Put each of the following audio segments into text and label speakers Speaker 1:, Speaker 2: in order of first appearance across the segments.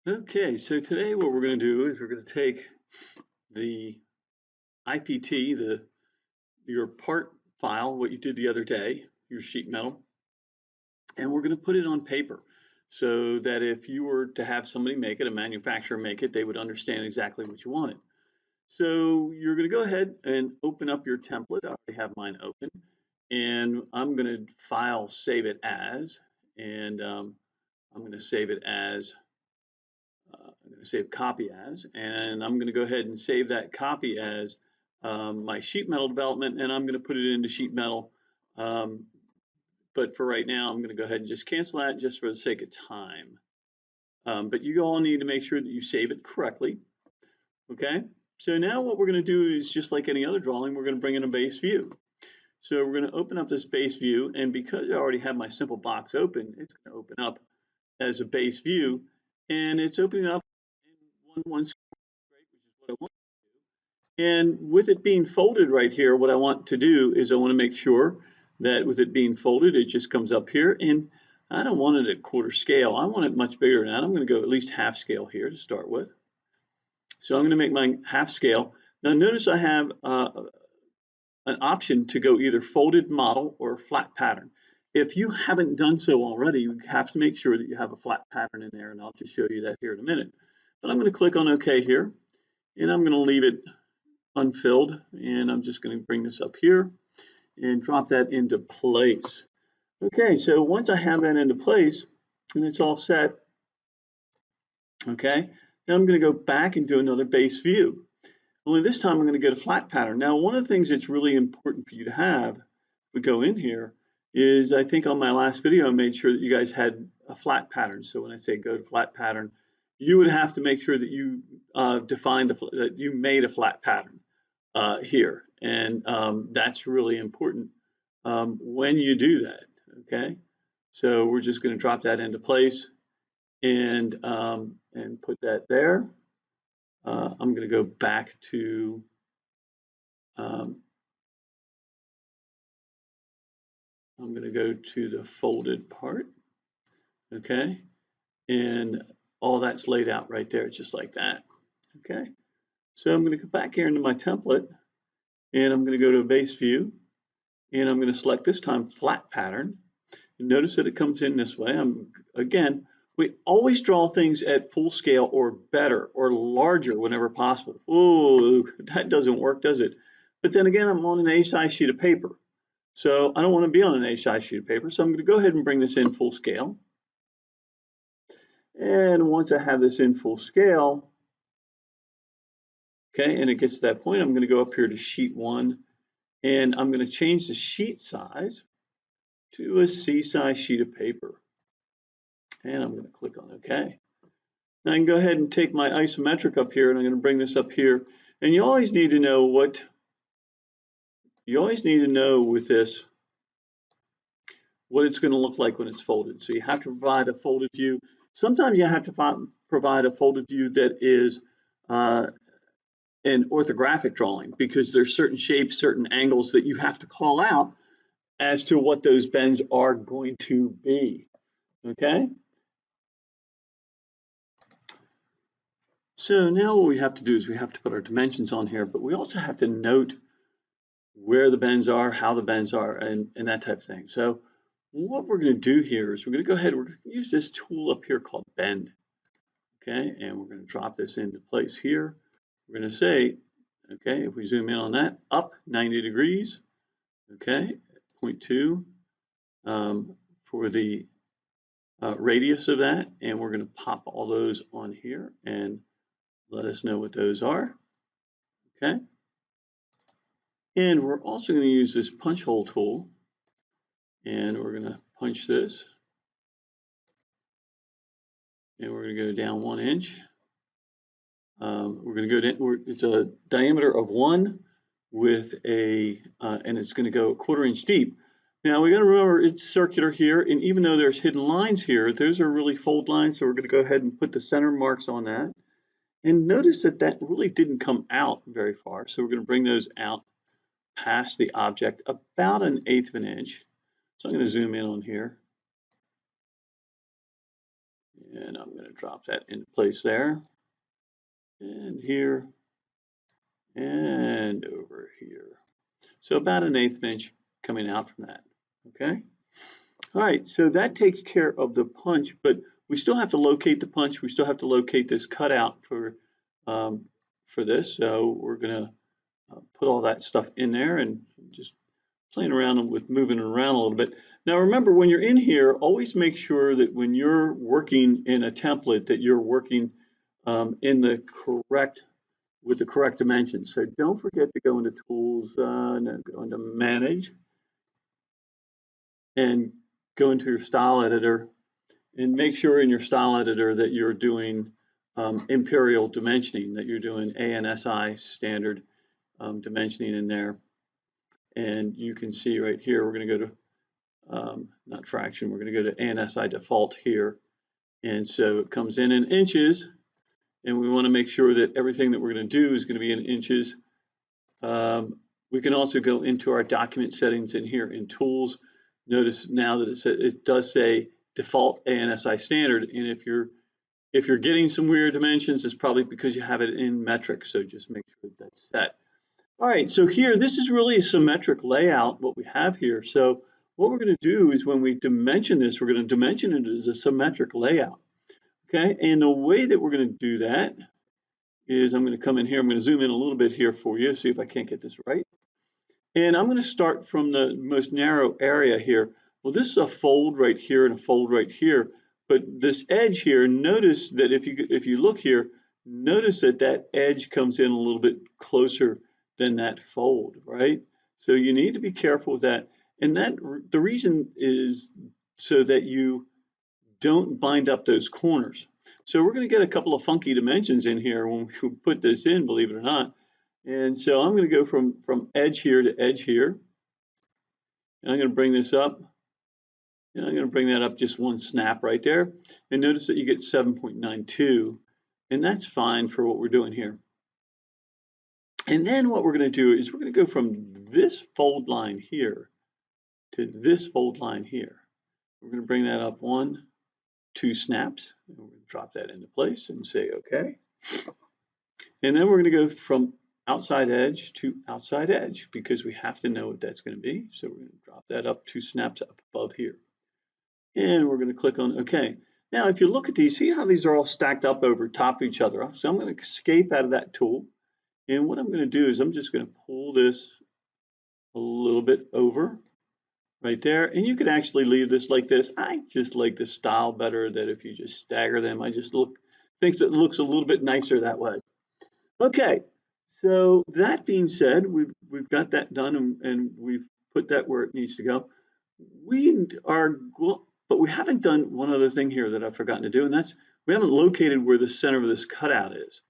Speaker 1: Okay, so today what we're going to do is we're going to take the IPT, your part file, what you did the other day, your sheet metal, and we're going to put it on paper so that if you were to have somebody make it, a manufacturer make it, they would understand exactly what you wanted. So you're going to go ahead and open up your template. I already have mine open, and I'm going to file save it as, and I'm going to save it as I'm going to save copy as, and I'm going to go ahead and save that copy as my sheet metal development, and I'm going to put it into sheet metal. Um, but for right now, I'm going to go ahead and just cancel that just for the sake of time. But you all need to make sure that you save it correctly. Okay, so now what we're going to do is just like any other drawing, we're going to bring in a base view. So we're going to open up this base view, and because I already have my simple box open, it's going to open up as a base view, and it's opening up in one square, which is what I want. And with it being folded right here, what I want to do is I want to make sure that with it being folded, it just comes up here. And I don't want it at quarter scale. I want it much bigger than that. I'm going to go at least half scale here to start with. So I'm going to make mine half scale. Now notice I have an option to go either folded model or flat pattern. If you haven't done so already, you have to make sure that you have a flat pattern in there, and I'll just show you that here in a minute. But I'm going to click on OK here, and I'm going to leave it unfilled, and I'm just going to bring this up here and drop that into place. Okay, so once I have that into place and it's all set, okay, now I'm going to go back and do another base view. Only this time I'm going to get a flat pattern. Now, one of the things that's really important for you to have, if we go in here, is I think on my last video I made sure that you guys had a flat pattern. So when I say go to flat pattern, you would have to make sure that you defined that you made a flat pattern here, and that's really important when you do that. Okay, so we're just going to drop that into place and put that there. I'm going to go back to I'm going to go to the folded part. Okay, and all that's laid out right there, just like that. Okay, so I'm going to go back here into my template, and I'm going to go to a base view, and I'm going to select this time flat pattern. And notice that it comes in this way. Again, we always draw things at full scale or better or larger whenever possible. Oh, that doesn't work, does it? But then again, I'm on an A-size sheet of paper. So I don't want to be on an A-size sheet of paper. So I'm going to go ahead and bring this in full scale. And once I have this in full scale, okay, and it gets to that point, I'm going to go up here to sheet 1, and I'm going to change the sheet size to a C-size sheet of paper. And I'm going to click on OK. Now I can go ahead and take my isometric up here, and I'm going to bring this up here. And you always need to know with this what it's going to look like when it's folded. So you have to provide a folded view. Sometimes you have to provide a folded view that is an orthographic drawing, because there's certain shapes, certain angles that you have to call out as to what those bends are going to be. Okay? So now what we have to do is we have to put our dimensions on here, but we also have to note where the bends are, how the bends are, and that type of thing. So what we're going to do here is we're going to go ahead, we're going to use this tool up here called bend. Okay, and we're going to drop this into place here. We're going to say, okay, if we zoom in on that, up 90 degrees, okay, 0.2 for the radius of that, and we're going to pop all those on here and let us know what those are. Okay, and we're also going to use this punch hole tool, and we're going to punch this, and we're going to go down 1 inch. We're going to go down, it's a diameter of 1 with a, and it's going to go 1/4 inch deep. Now we got to remember it's circular here, and even though there's hidden lines here, those are really fold lines, so we're going to go ahead and put the center marks on that. And notice that that really didn't come out very far, so we're going to bring those out past the object about 1/8 of an inch. So I'm going to zoom in on here. And I'm going to drop that into place there, and here, and over here. So about 1/8 inch coming out from that, okay? All right, so that takes care of the punch, but we still have to locate the punch. We still have to locate this cutout for this. So we're gonna put all that stuff in there and just playing around with moving it around a little bit. Now remember, when you're in here, always make sure that when you're working in a template that you're working in the with the correct dimensions. So don't forget to go into Tools, no, go into Manage, and go into your Style Editor, and make sure in your Style Editor that you're doing imperial dimensioning, that you're doing ANSI standard dimensioning in there. And you can see right here, we're going to go to, not fraction, we're going to go to ANSI default here. And so it comes in inches, and we want to make sure that everything that we're going to do is going to be in inches. We can also go into our document settings in here in Tools. Notice now that it does say default ANSI standard, and if you're getting some weird dimensions, it's probably because you have it in metric. So just make sure that that's set. All right, so here, this is really a symmetric layout, what we have here. So what we're going to do is when we dimension this, we're going to dimension it as a symmetric layout. Okay, and the way that we're going to do that is I'm going to come in here, I'm going to zoom in a little bit here for you, see if I can't get this right. And I'm going to start from the most narrow area here. Well, this is a fold right here and a fold right here, but this edge here, notice that if you look here, notice that that edge comes in a little bit closer than that fold, right? So you need to be careful with that. And the reason is so that you don't bind up those corners. So we're going to get a couple of funky dimensions in here when we put this in, believe it or not. And so I'm going to go from edge here to edge here. And I'm going to bring this up. And I'm going to bring that up just one snap right there. And notice that you get 7.92. And that's fine for what we're doing here. And then what we're going to do is we're going to go from this fold line here to this fold line here. We're going to bring that up 1, 2 snaps. And we're going to drop that into place and say OK. And then we're going to go from outside edge to outside edge because we have to know what that's going to be. So we're going to drop that up 2 snaps up above here. And we're going to click on OK. Now, if you look at these, see how these are all stacked up over top of each other. So I'm going to escape out of that tool. And what I'm going to do is I'm just going to pull this a little bit over right there. And you could actually leave this like this. I just like the style better that if you just stagger them, I just thinks it looks a little bit nicer that way. Okay, so that being said, we've got that done and we've put that where it needs to go. But we haven't done one other thing here that I've forgotten to do, and that's we haven't located where the center of this cutout is.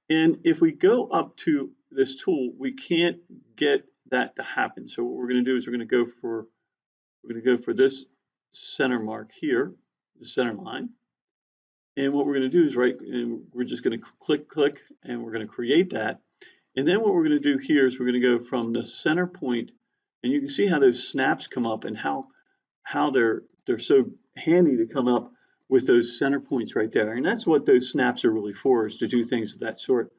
Speaker 1: And if we go up to this tool, we can't get that to happen. So what we're going to do is we're going to go for this center mark here, the center line. And what we're going to do is we're just going to click, and we're going to create that. And then what we're going to do here is we're going to go from the center point, and you can see how those snaps come up and how they're so handy to come up with those center points right there. And that's what those snaps are really for, is to do things of that sort.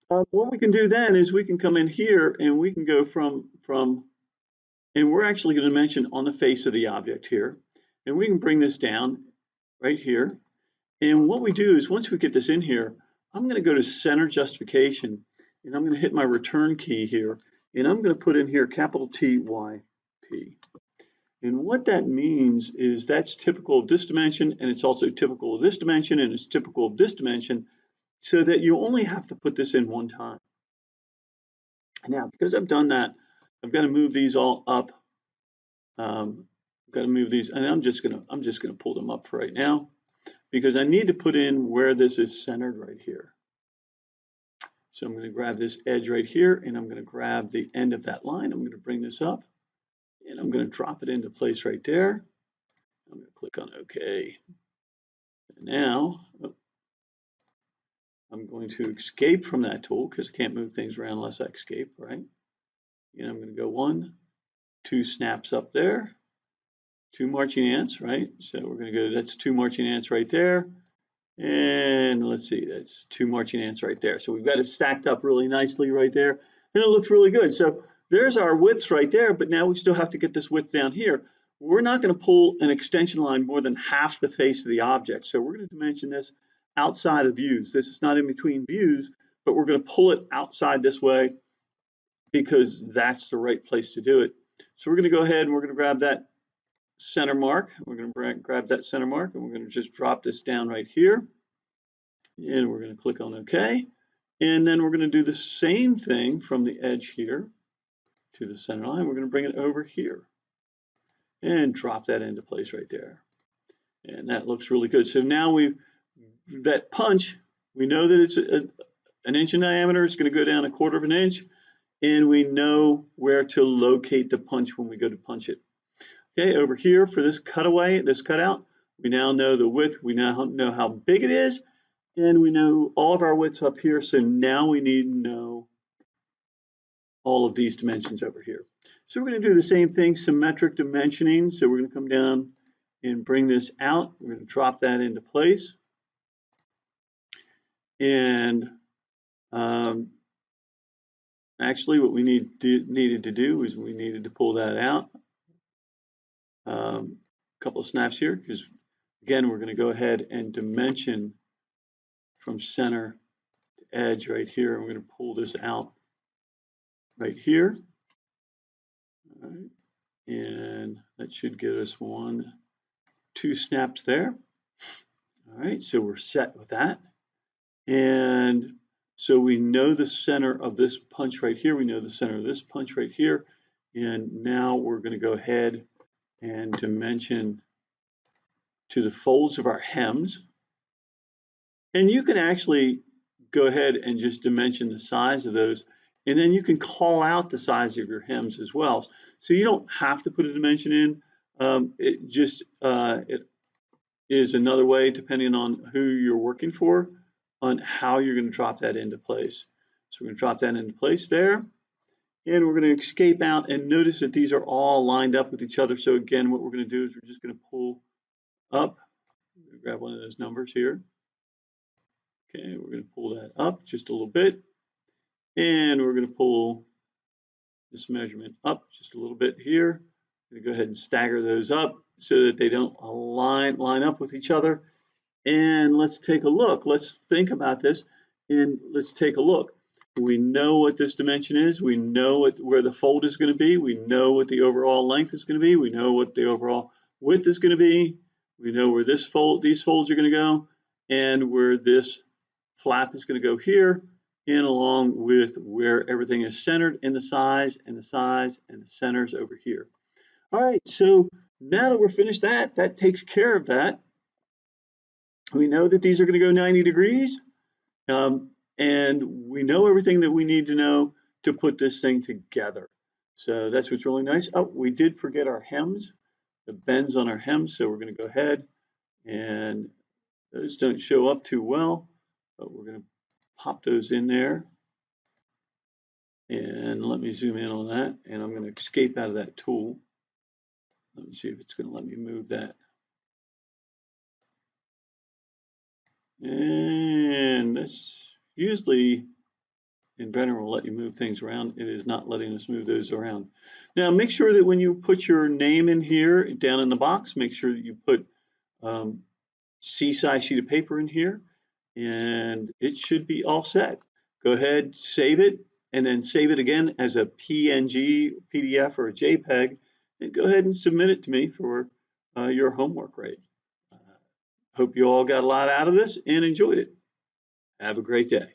Speaker 1: What we can do then is we can come in here and we can go from and we're actually going to dimension on the face of the object here. And we can bring this down right here. And what we do is once we get this in here, I'm going to go to center justification, and I'm going to hit my return key here, and I'm going to put in here capital TYP. And what that means is that's typical of this dimension, and it's also typical of this dimension, and it's typical of this dimension, so that you only have to put this in one time. Now, because I've done that, I've got to move these all up. I've got to move these, and I'm just gonna pull them up for right now, because I need to put in where this is centered right here. So I'm going to grab this edge right here, and I'm going to grab the end of that line. I'm going to bring this up, and I'm going to drop it into place right there. I'm going to click on OK. And now I'm going to escape from that tool because I can't move things around unless I escape, right? And I'm going to go 1, 2 snaps up there, 2 marching ants, right? So we're going to go, that's 2 marching ants right there. And let's see, that's 2 marching ants right there. So we've got it stacked up really nicely right there. And it looks really good. So there's our widths right there, but now we still have to get this width down here. We're not going to pull an extension line more than half the face of the object. So we're going to dimension this outside of views. This is not in between views, but we're going to pull it outside this way because that's the right place to do it. So we're going to go ahead and we're going to grab that center mark. We're going to grab that center mark and we're going to just drop this down right here. And we're going to click on OK. And then we're going to do the same thing from the edge here to the center line. We're going to bring it over here and drop that into place right there. And that looks really good. So now that punch, we know that it's an inch in diameter. It's going to go down 1/4 of an inch. And we know where to locate the punch when we go to punch it. Okay, over here for this cutaway, this cutout, we now know the width, we now know how big it is, and we know all of our widths up here, so now we need to know all of these dimensions over here. So we're going to do the same thing, symmetric dimensioning. So we're going to come down and bring this out. We're going to drop that into place. And actually what we needed to do is we needed to pull that out. A couple of snaps here, because again, we're going to go ahead and dimension from center to edge right here. And we're going to pull this out right here. All right. And that should give us 1, 2 snaps there. All right, so we're set with that. And so we know the center of this punch right here. We know the center of this punch right here. And now we're going to go ahead and dimension to the folds of our hems. And you can actually go ahead and just dimension the size of those. And then you can call out the size of your hems as well. So you don't have to put a dimension in. It is another way, depending on who you're working for, on how you're going to drop that into place. So we're going to drop that into place there. And we're going to escape out and notice that these are all lined up with each other. So again, what we're going to do is we're just going to pull up. Grab one of those numbers here. Okay, we're going to pull that up just a little bit. And we're going to pull this measurement up just a little bit here. I'm going to go ahead and stagger those up so that they don't line up with each other. And let's take a look. Let's think about this and let's take a look. We know what this dimension is. We know where the fold is going to be. We know what the overall length is going to be. We know what the overall width is going to be. We know where these folds are going to go and where this flap is going to go here, and along with where everything is centered in the size and the size and the centers over here. All right, so now that we're finished that takes care of that. We know that these are going to go 90 degrees, and we know everything that we need to know to put this thing together. So that's what's really nice. Oh, we did forget our hems, the bends on our hems, so we're going to go ahead, and those don't show up too well, but we're going to pop those in there. And let me zoom in on that, and I'm going to escape out of that tool. Let me see if it's going to let me move that. And that's usually Inventor will let you move things around. It is not letting us move those around. Now make sure that when you put your name in here down in the box, make sure that you put C-size sheet of paper in here, and it should be all set. Go ahead, save it, and then save it again as a PNG, PDF, or a JPEG, and go ahead and submit it to me for your homework grade. Hope you all got a lot out of this and enjoyed it. Have a great day.